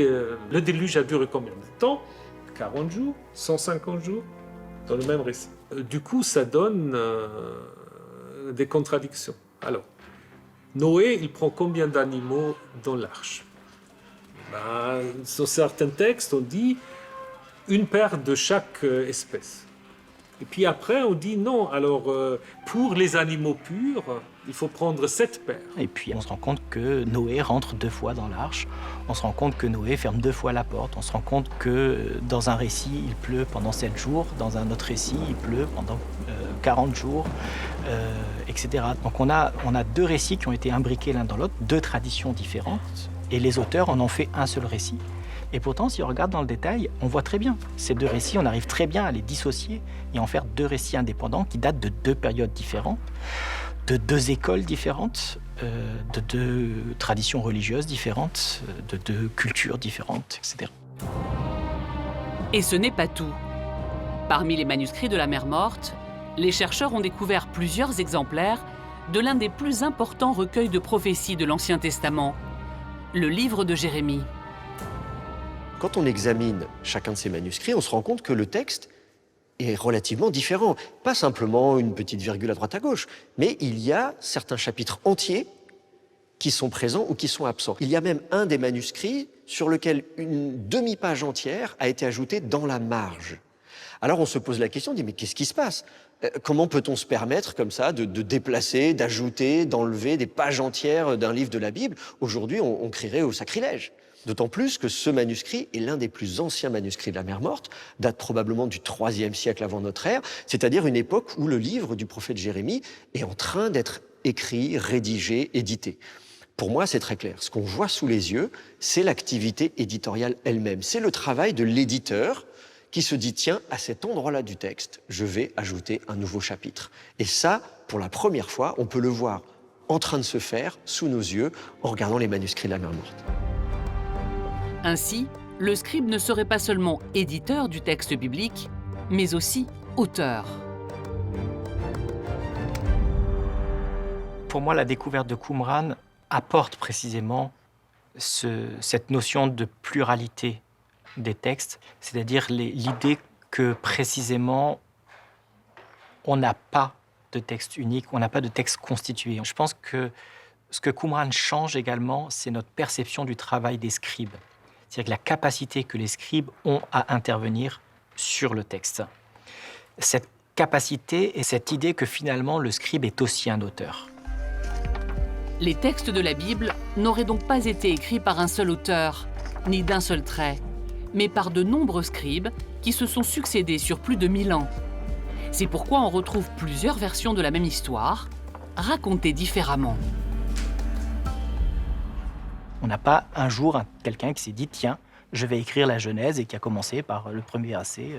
Speaker 3: le déluge a duré combien de temps? 40 jours, 150 jours, dans le même récit. Du coup, ça donne des contradictions. Alors, Noé, il prend combien d'animaux dans l'arche? Sur certains textes, on dit une paire de chaque espèce. Et puis après, on dit non, alors pour les animaux purs, il faut prendre 7 paires.
Speaker 2: Et puis on se rend compte que Noé rentre 2 fois dans l'arche, on se rend compte que Noé ferme 2 fois la porte, on se rend compte que dans un récit, il pleut pendant 7 jours, dans un autre récit, il pleut pendant 40 jours, etc. Donc on a 2 récits qui ont été imbriqués l'un dans l'autre, 2 traditions différentes, et les auteurs en ont fait un seul récit. Et pourtant, si on regarde dans le détail, on voit très bien. Ces 2 récits, on arrive très bien à les dissocier et en faire 2 récits indépendants qui datent de 2 périodes différentes, de 2 écoles différentes, de 2 traditions religieuses différentes, de 2 cultures différentes, etc.
Speaker 1: Et ce n'est pas tout. Parmi les manuscrits de la mer Morte, les chercheurs ont découvert plusieurs exemplaires de l'un des plus importants recueils de prophéties de l'Ancien Testament, le livre de Jérémie.
Speaker 6: Quand on examine chacun de ces manuscrits, on se rend compte que le texte est relativement différent. Pas simplement une petite virgule à droite à gauche, mais il y a certains chapitres entiers qui sont présents ou qui sont absents. Il y a même un des manuscrits sur lequel une demi-page entière a été ajoutée dans la marge. Alors on se pose la question, on dit mais qu'est-ce qui se passe? Comment peut-on se permettre comme ça de déplacer, d'ajouter, d'enlever des pages entières d'un livre de la Bible? Aujourd'hui, on crierait au sacrilège. D'autant plus que ce manuscrit est l'un des plus anciens manuscrits de la Mer Morte, date probablement du IIIe siècle avant notre ère, c'est-à-dire une époque où le livre du prophète Jérémie est en train d'être écrit, rédigé, édité. Pour moi, c'est très clair. Ce qu'on voit sous les yeux, c'est l'activité éditoriale elle-même. C'est le travail de l'éditeur qui se dit, tiens, à cet endroit-là du texte, je vais ajouter un nouveau chapitre. Et ça, pour la première fois, on peut le voir en train de se faire sous nos yeux en regardant les manuscrits de la Mer Morte.
Speaker 1: Ainsi, le scribe ne serait pas seulement éditeur du texte biblique, mais aussi auteur.
Speaker 2: Pour moi, la découverte de Qumran apporte précisément cette notion de pluralité des textes, c'est-à-dire l'idée que précisément on n'a pas de texte unique, on n'a pas de texte constitué. Je pense que ce que Qumran change également, c'est notre perception du travail des scribes. C'est-à-dire la capacité que les scribes ont à intervenir sur le texte. Cette capacité et cette idée que finalement le scribe est aussi un auteur.
Speaker 1: Les textes de la Bible n'auraient donc pas été écrits par un seul auteur, ni d'un seul trait, mais par de nombreux scribes qui se sont succédés sur plus de 1000 ans. C'est pourquoi on retrouve plusieurs versions de la même histoire, racontées différemment.
Speaker 2: On n'a pas un jour quelqu'un qui s'est dit « Tiens, je vais écrire la Genèse » et qui a commencé par le premier verset,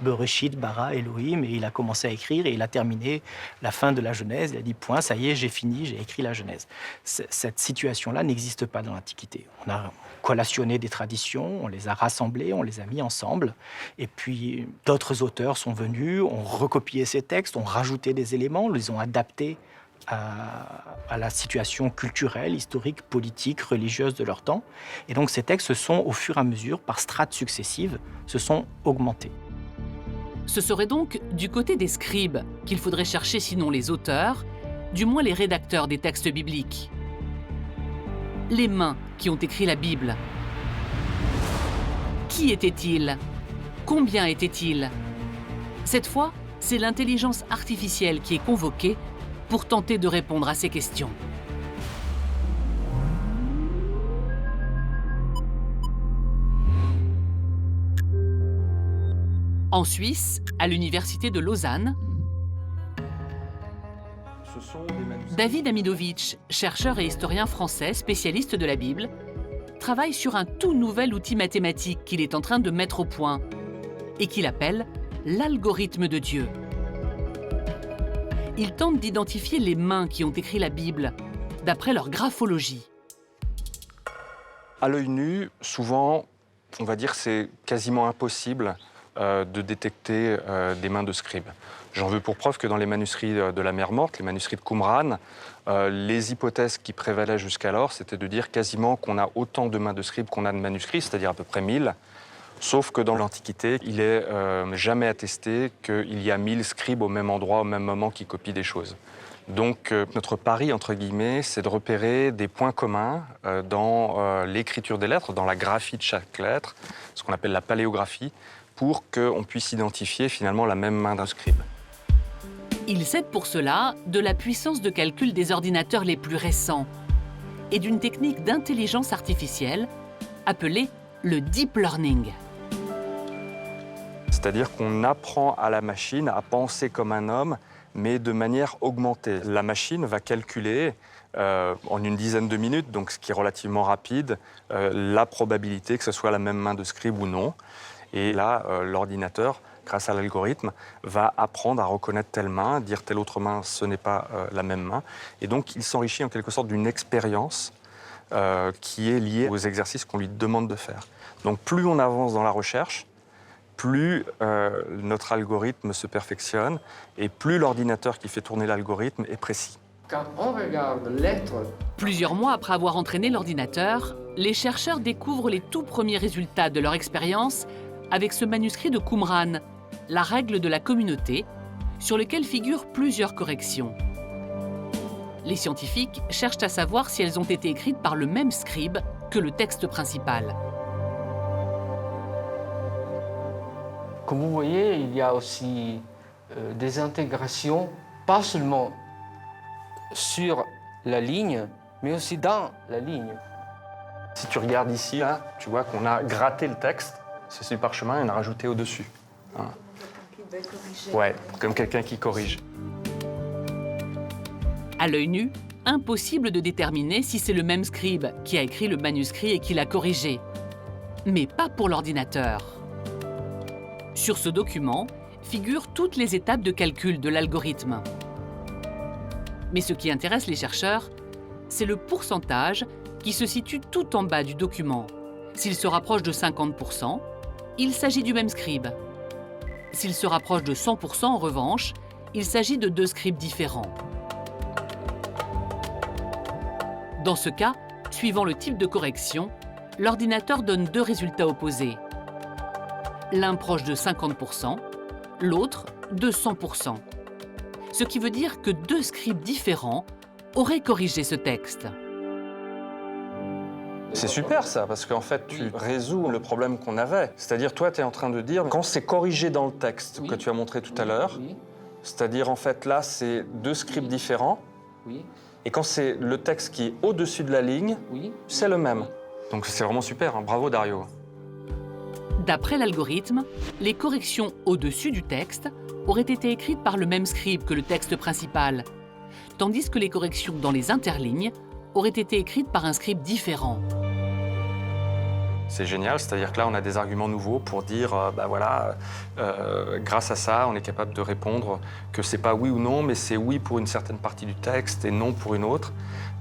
Speaker 2: Bereshit, bara, Elohim, et il a commencé à écrire et il a terminé la fin de la Genèse. Il a dit « Point, ça y est, j'ai fini, j'ai écrit la Genèse ». Cette situation-là n'existe pas dans l'Antiquité. On a collationné des traditions, on les a rassemblées, on les a mis ensemble, et puis d'autres auteurs sont venus, ont recopié ces textes, ont rajouté des éléments, les ont adaptés à la situation culturelle, historique, politique, religieuse de leur temps. Et donc ces textes se sont, au fur et à mesure, par strates successives, se sont augmentés.
Speaker 1: Ce serait donc du côté des scribes qu'il faudrait chercher sinon les auteurs, du moins les rédacteurs des textes bibliques. Les mains qui ont écrit la Bible. Qui étaient-ils? Combien étaient-ils? Cette fois, c'est l'intelligence artificielle qui est convoquée pour tenter de répondre à ces questions. En Suisse, à l'université de Lausanne, David Amidovitch, chercheur et historien français spécialiste de la Bible, travaille sur un tout nouvel outil mathématique qu'il est en train de mettre au point et qu'il appelle l'algorithme de Dieu. Il tente d'identifier les mains qui ont écrit la Bible, d'après leur graphologie.
Speaker 9: À l'œil nu, souvent, on va dire c'est quasiment impossible de détecter des mains de scribes. J'en veux pour preuve que dans les manuscrits de la Mer Morte, les manuscrits de Qumran, les hypothèses qui prévalaient jusqu'alors, c'était de dire quasiment qu'on a autant de mains de scribes qu'on a de manuscrits, c'est-à-dire à peu près 1000. Sauf que dans l'Antiquité, il n'est jamais attesté qu'il y a 1000 scribes au même endroit, au même moment, qui copient des choses. Donc notre pari, entre guillemets, c'est de repérer des points communs dans l'écriture des lettres, dans la graphie de chaque lettre, ce qu'on appelle la paléographie, pour qu'on puisse identifier finalement la même main d'un scribe.
Speaker 1: Il s'aide pour cela de la puissance de calcul des ordinateurs les plus récents et d'une technique d'intelligence artificielle appelée le deep learning.
Speaker 9: C'est-à-dire qu'on apprend à la machine à penser comme un homme, mais de manière augmentée. La machine va calculer en une dizaine de minutes, donc ce qui est relativement rapide, la probabilité que ce soit la même main de scribe ou non. Et là, l'ordinateur, grâce à l'algorithme, va apprendre à reconnaître telle main, dire telle autre main, ce n'est pas la même main. Et donc, il s'enrichit en quelque sorte d'une expérience qui est liée aux exercices qu'on lui demande de faire. Donc, plus on avance dans la recherche, plus notre algorithme se perfectionne et plus l'ordinateur qui fait tourner l'algorithme est précis.
Speaker 10: Quand on regarde l'être...
Speaker 1: Plusieurs mois après avoir entraîné l'ordinateur, les chercheurs découvrent les tout premiers résultats de leur expérience avec ce manuscrit de Qumran, la règle de la communauté, sur lequel figurent plusieurs corrections. Les scientifiques cherchent à savoir si elles ont été écrites par le même scribe que le texte principal.
Speaker 10: Comme vous voyez, il y a aussi des intégrations, pas seulement sur la ligne, mais aussi dans la ligne.
Speaker 9: Si tu regardes ici, là, tu vois qu'on a gratté le texte, c'est du parchemin, et on a rajouté au-dessus. Hein. Ouais, comme quelqu'un qui corrige.
Speaker 1: À l'œil nu, impossible de déterminer si c'est le même scribe qui a écrit le manuscrit et qui l'a corrigé. Mais pas pour l'ordinateur. Sur ce document figurent toutes les étapes de calcul de l'algorithme. Mais ce qui intéresse les chercheurs, c'est le pourcentage qui se situe tout en bas du document. S'il se rapproche de 50%, il s'agit du même scribe. S'il se rapproche de 100%, en revanche, il s'agit de deux scribes différents. Dans ce cas, suivant le type de correction, l'ordinateur donne deux résultats opposés. L'un proche de 50%, l'autre de 100%. Ce qui veut dire que deux scribes différents auraient corrigé ce texte.
Speaker 9: C'est super ça, parce qu'en fait, tu résous le problème qu'on avait. C'est-à-dire, toi, tu es en train de dire, quand c'est corrigé dans le texte que tu as montré tout à l'heure, c'est-à-dire, en fait, là, c'est deux scripts différents, et quand c'est le texte qui est au-dessus de la ligne, c'est le même. Donc c'est vraiment super, hein. Bravo Dario.
Speaker 1: D'après l'algorithme, les corrections au-dessus du texte auraient été écrites par le même scribe que le texte principal, tandis que les corrections dans les interlignes auraient été écrites par un scribe différent.
Speaker 9: C'est génial, c'est-à-dire que là, on a des arguments nouveaux pour dire, grâce à ça, on est capable de répondre que c'est pas oui ou non, mais c'est oui pour une certaine partie du texte et non pour une autre.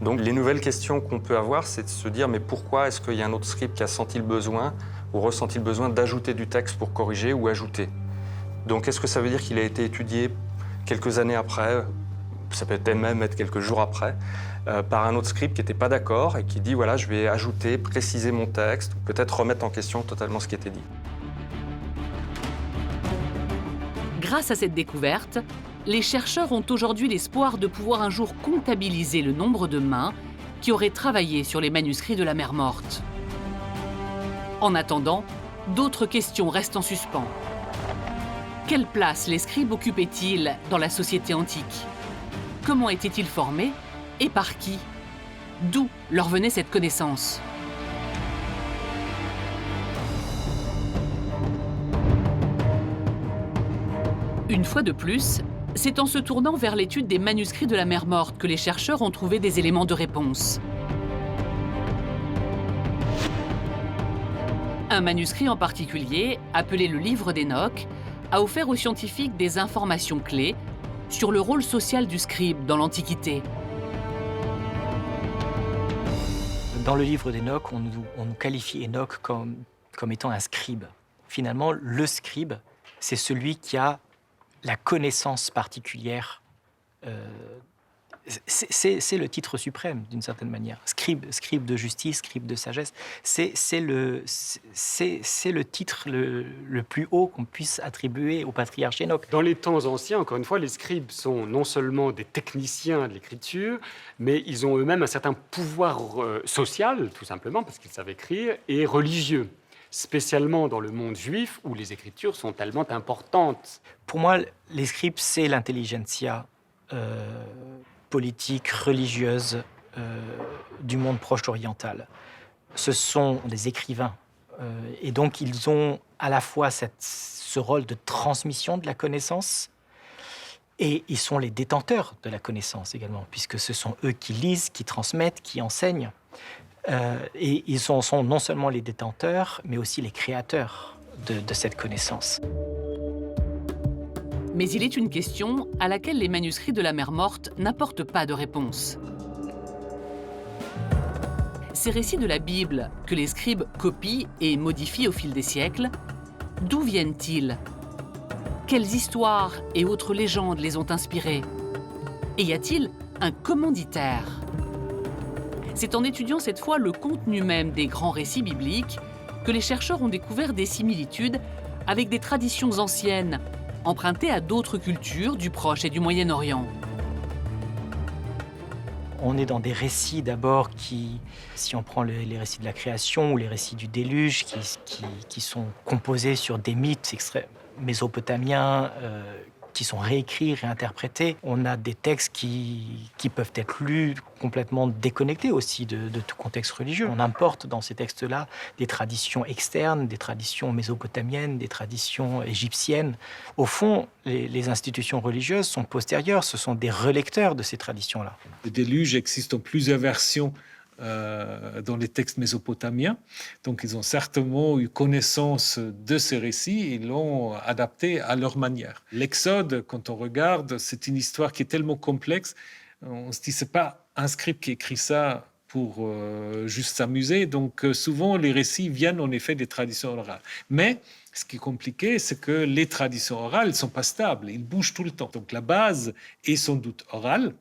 Speaker 9: Donc, les nouvelles questions qu'on peut avoir, c'est de se dire, mais pourquoi est-ce qu'il y a un autre scribe qui a senti le besoin ou ressenti le besoin d'ajouter du texte pour corriger ou ajouter? Donc, est-ce que ça veut dire qu'il a été étudié quelques années après, ça peut même être quelques jours après, par un autre scribe qui n'était pas d'accord et qui dit voilà, je vais ajouter, préciser mon texte, ou peut-être remettre en question totalement ce qui était dit.
Speaker 1: Grâce à cette découverte, les chercheurs ont aujourd'hui l'espoir de pouvoir un jour comptabiliser le nombre de mains qui auraient travaillé sur les manuscrits de la Mer Morte. En attendant, d'autres questions restent en suspens. Quelle place les scribes occupaient-ils dans la société antique? Comment étaient-ils formés et par qui? D'où leur venait cette connaissance? Une fois de plus, c'est en se tournant vers l'étude des manuscrits de la Mer Morte que les chercheurs ont trouvé des éléments de réponse. Un manuscrit en particulier, appelé le Livre d'Hénoch, a offert aux scientifiques des informations clés sur le rôle social du scribe dans l'Antiquité.
Speaker 2: Dans le livre d'Hénoch, on nous qualifie Hénoch comme étant un scribe. Finalement, le scribe, c'est celui qui a la connaissance particulière. C'est le titre suprême, d'une certaine manière. Scribe de justice, scribe de sagesse. C'est le titre le plus haut qu'on puisse attribuer au patriarche Hénoch.
Speaker 7: Dans les temps anciens, encore une fois, les scribes sont non seulement des techniciens de l'écriture, mais ils ont eux-mêmes un certain pouvoir social, tout simplement, parce qu'ils savent écrire, et religieux, spécialement dans le monde juif, où les écritures sont tellement importantes.
Speaker 2: Pour moi, les scribes, c'est l'intelligentsia politique, religieuse du monde proche oriental. Ce sont des écrivains. Et donc, ils ont à la fois ce rôle de transmission de la connaissance et ils sont les détenteurs de la connaissance également, puisque ce sont eux qui lisent, qui transmettent, qui enseignent. Et ils sont non seulement les détenteurs, mais aussi les créateurs de cette connaissance.
Speaker 1: Mais il est une question à laquelle les manuscrits de la Mer Morte n'apportent pas de réponse. Ces récits de la Bible que les scribes copient et modifient au fil des siècles, d'où viennent-ils? Quelles histoires et autres légendes les ont inspirés? Et y a-t-il un commanditaire? C'est en étudiant cette fois le contenu même des grands récits bibliques que les chercheurs ont découvert des similitudes avec des traditions anciennes, empruntées à d'autres cultures du Proche et du Moyen-Orient.
Speaker 2: On est dans des récits d'abord qui, si on prend les récits de la création ou les récits du déluge, qui sont composés sur des mythes mésopotamiens qui sont réécrits, réinterprétés. On a des textes qui peuvent être lus complètement déconnectés aussi de tout contexte religieux. On importe dans ces textes-là des traditions externes, des traditions mésopotamiennes, des traditions égyptiennes. Au fond, les institutions religieuses sont postérieures, ce sont des relecteurs de ces traditions-là.
Speaker 3: Le déluge existe en plusieurs versions dans les textes mésopotamiens. Donc, ils ont certainement eu connaissance de ces récits et l'ont adapté à leur manière. L'Exode, quand on regarde, c'est une histoire qui est tellement complexe. On se dit, c'est pas un scribe qui écrit ça pour juste s'amuser. Donc, souvent, les récits viennent en effet des traditions orales. Mais ce qui est compliqué, c'est que les traditions orales ne sont pas stables. Ils bougent tout le temps. Donc, la base est sans doute orale.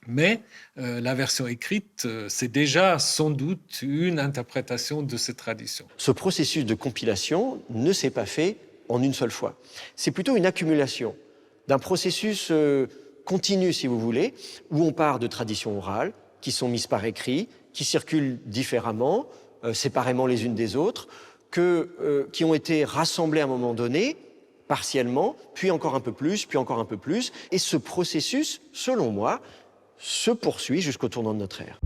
Speaker 3: Mais la version écrite, c'est déjà sans doute une interprétation de ces traditions.
Speaker 6: Ce processus de compilation ne s'est pas fait en une seule fois. C'est plutôt une accumulation d'un processus continu, si vous voulez, où on part de traditions orales qui sont mises par écrit, qui circulent différemment, séparément les unes des autres, qui ont été rassemblées à un moment donné, partiellement, puis encore un peu plus, puis encore un peu plus. Et ce processus, selon moi, se poursuit jusqu'au tournant de notre ère.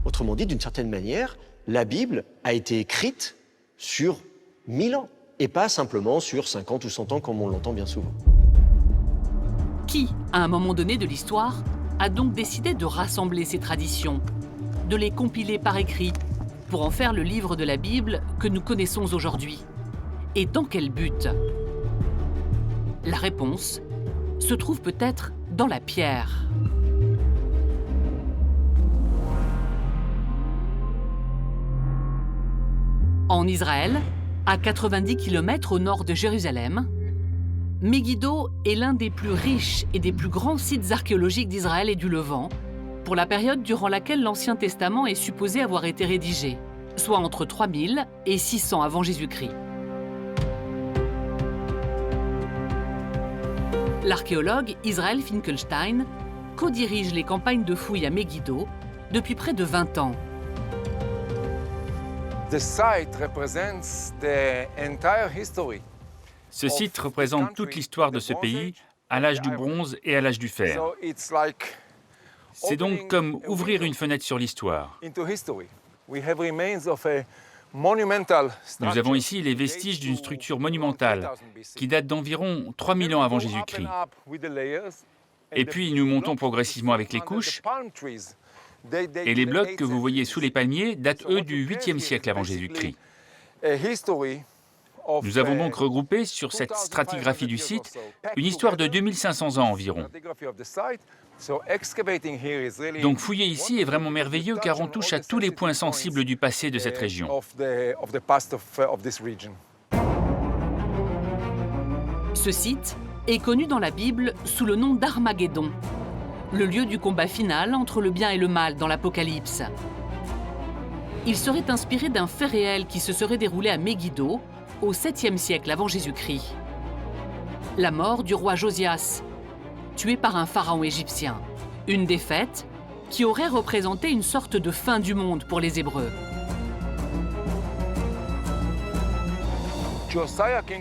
Speaker 6: Autrement dit, d'une certaine manière, la Bible a été écrite sur 1000 ans, et pas simplement sur 50 ou 100 ans comme on l'entend bien souvent.
Speaker 1: Qui, à un moment donné de l'histoire, a donc décidé de rassembler ces traditions, de les compiler par écrit, pour en faire le livre de la Bible que nous connaissons aujourd'hui? Et dans quel but? La réponse se trouve peut-être dans la pierre. En Israël, à 90 km au nord de Jérusalem, Megiddo est l'un des plus riches et des plus grands sites archéologiques d'Israël et du Levant, pour la période durant laquelle l'Ancien Testament est supposé avoir été rédigé, soit entre 3000 et 600 avant Jésus-Christ. L'archéologue Israel Finkelstein co-dirige les campagnes de fouilles à Megiddo depuis près de 20 ans.
Speaker 8: Ce site représente toute l'histoire de ce pays à l'âge du bronze et à l'âge du fer. C'est donc comme ouvrir une fenêtre sur l'histoire. Nous avons ici les vestiges d'une structure monumentale qui date d'environ 3000 ans avant Jésus-Christ. Et puis nous montons progressivement avec les couches. Et les blocs que vous voyez sous les palmiers datent, eux, du 8e siècle avant Jésus-Christ. Nous avons donc regroupé sur cette stratigraphie du site une histoire de 2500 ans environ. Donc fouiller ici est vraiment merveilleux car on touche à tous les points sensibles du passé de cette région.
Speaker 1: Ce site est connu dans la Bible sous le nom d'Armageddon, le lieu du combat final entre le bien et le mal dans l'Apocalypse. Il serait inspiré d'un fait réel qui se serait déroulé à Megiddo au 7e siècle avant Jésus-Christ. La mort du roi Josias, tué par un pharaon égyptien. Une défaite qui aurait représenté une sorte de fin du monde pour les Hébreux.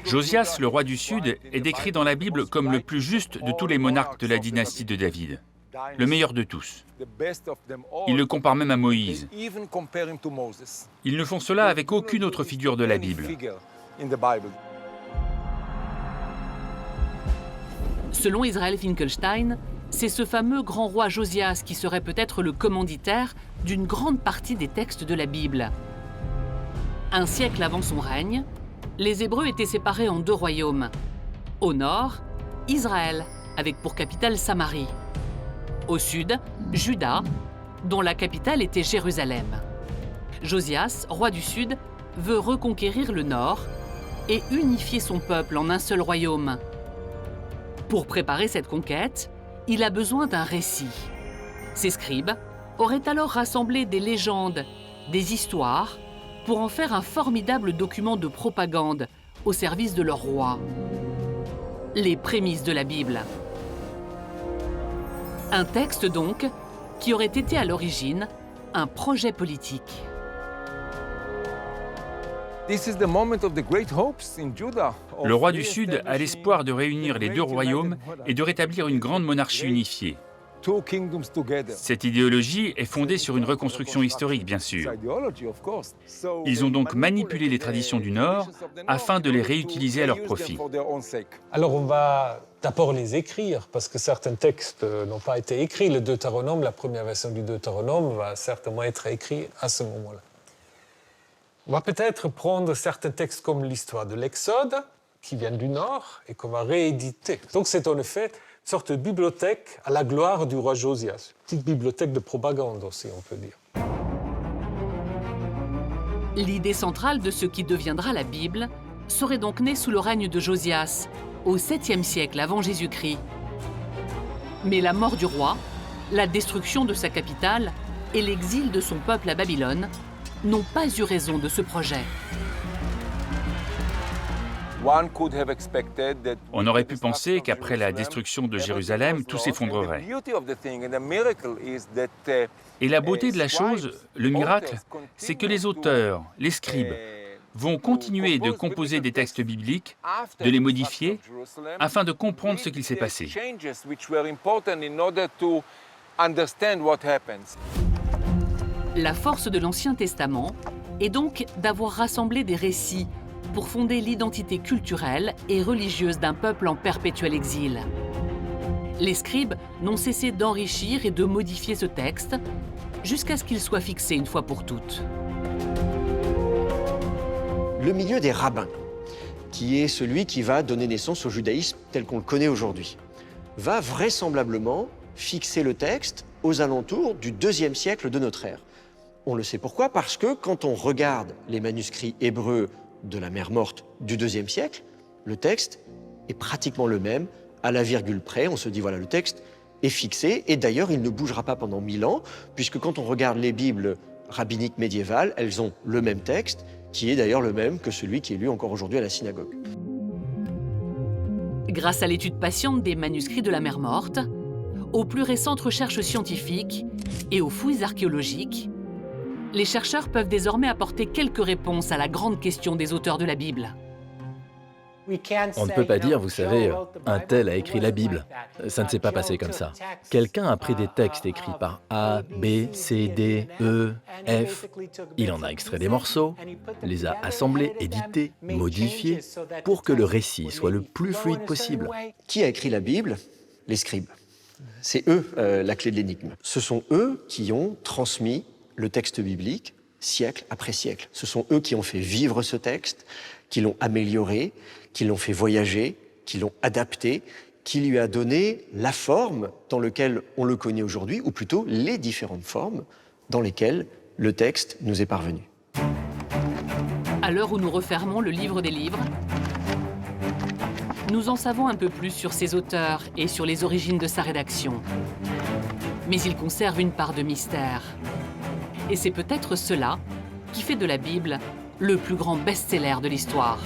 Speaker 8: Josias, le roi du Sud, est décrit dans la Bible comme le plus juste de tous les monarques de la dynastie de David, le meilleur de tous. Ils le comparent même à Moïse. Ils ne font cela avec aucune autre figure de la Bible.
Speaker 1: Selon Israel Finkelstein, c'est ce fameux grand roi Josias qui serait peut-être le commanditaire d'une grande partie des textes de la Bible. Un siècle avant son règne, les Hébreux étaient séparés en 2 royaumes. Au nord, Israël, avec pour capitale Samarie. Au sud, Juda, dont la capitale était Jérusalem. Josias, roi du sud, veut reconquérir le nord et unifier son peuple en un seul royaume. Pour préparer cette conquête, il a besoin d'un récit. Ses scribes auraient alors rassemblé des légendes, des histoires, pour en faire un formidable document de propagande au service de leur roi. Les prémices de la Bible. Un texte donc qui aurait été à l'origine un projet politique.
Speaker 8: Le roi du Sud a l'espoir de réunir les deux royaumes et de rétablir une grande monarchie unifiée. Cette idéologie est fondée sur une reconstruction historique, bien sûr. Ils ont donc manipulé les traditions du Nord afin de les réutiliser à leur profit.
Speaker 3: Alors on va d'abord les écrire, parce que certains textes n'ont pas été écrits. Le Deutéronome, la première version du Deutéronome, va certainement être écrit à ce moment-là. On va peut-être prendre certains textes comme l'histoire de l'Exode, qui viennent du Nord, et qu'on va rééditer. Donc c'est en effet une sorte de bibliothèque à la gloire du roi Josias. Une petite bibliothèque de propagande aussi, on peut dire.
Speaker 1: L'idée centrale de ce qui deviendra la Bible serait donc née sous le règne de Josias, au 7e siècle avant Jésus-Christ. Mais la mort du roi, la destruction de sa capitale et l'exil de son peuple à Babylone n'ont pas eu raison de ce projet.
Speaker 8: On aurait pu penser qu'après la destruction de Jérusalem, tout s'effondrerait. Et la beauté de la chose, le miracle, c'est que les auteurs, les scribes, vont continuer de composer des textes bibliques, de les modifier, afin de comprendre ce qu'il s'est passé.
Speaker 1: La force de l'Ancien Testament est donc d'avoir rassemblé des récits pour fonder l'identité culturelle et religieuse d'un peuple en perpétuel exil. Les scribes n'ont cessé d'enrichir et de modifier ce texte jusqu'à ce qu'il soit fixé une fois pour toutes.
Speaker 6: Le milieu des rabbins, qui est celui qui va donner naissance au judaïsme tel qu'on le connaît aujourd'hui, va vraisemblablement fixer le texte aux alentours du IIe siècle de notre ère. On le sait pourquoi, parce que quand on regarde les manuscrits hébreux de la mer Morte du IIe siècle, le texte est pratiquement le même, à la virgule près. On se dit, voilà, le texte est fixé, et d'ailleurs, il ne bougera pas pendant 1000 ans, puisque quand on regarde les Bibles rabbiniques médiévales, elles ont le même texte, qui est d'ailleurs le même que celui qui est lu encore aujourd'hui à la synagogue.
Speaker 1: Grâce à l'étude patiente des manuscrits de la mer Morte, aux plus récentes recherches scientifiques et aux fouilles archéologiques, les chercheurs peuvent désormais apporter quelques réponses à la grande question des auteurs de la Bible.
Speaker 4: On ne peut pas dire, vous savez, un tel a écrit la Bible. Ça ne s'est pas passé comme ça. Quelqu'un a pris des textes écrits par A, B, C, D, E, F. Il en a extrait des morceaux, les a assemblés, édités, modifiés, pour que le récit soit le plus fluide possible.
Speaker 6: Qui a écrit la Bible? Les scribes. C'est eux la clé de l'énigme. Ce sont eux qui ont transmis le texte biblique siècle après siècle. Ce sont eux qui ont fait vivre ce texte, qui l'ont amélioré, qui l'ont fait voyager, qui l'ont adapté, qui lui a donné la forme dans laquelle on le connaît aujourd'hui, ou plutôt les différentes formes dans lesquelles le texte nous est parvenu.
Speaker 1: À l'heure où nous refermons le livre des livres, nous en savons un peu plus sur ses auteurs et sur les origines de sa rédaction. Mais il conserve une part de mystère. Et c'est peut-être cela qui fait de la Bible le plus grand best-seller de l'histoire.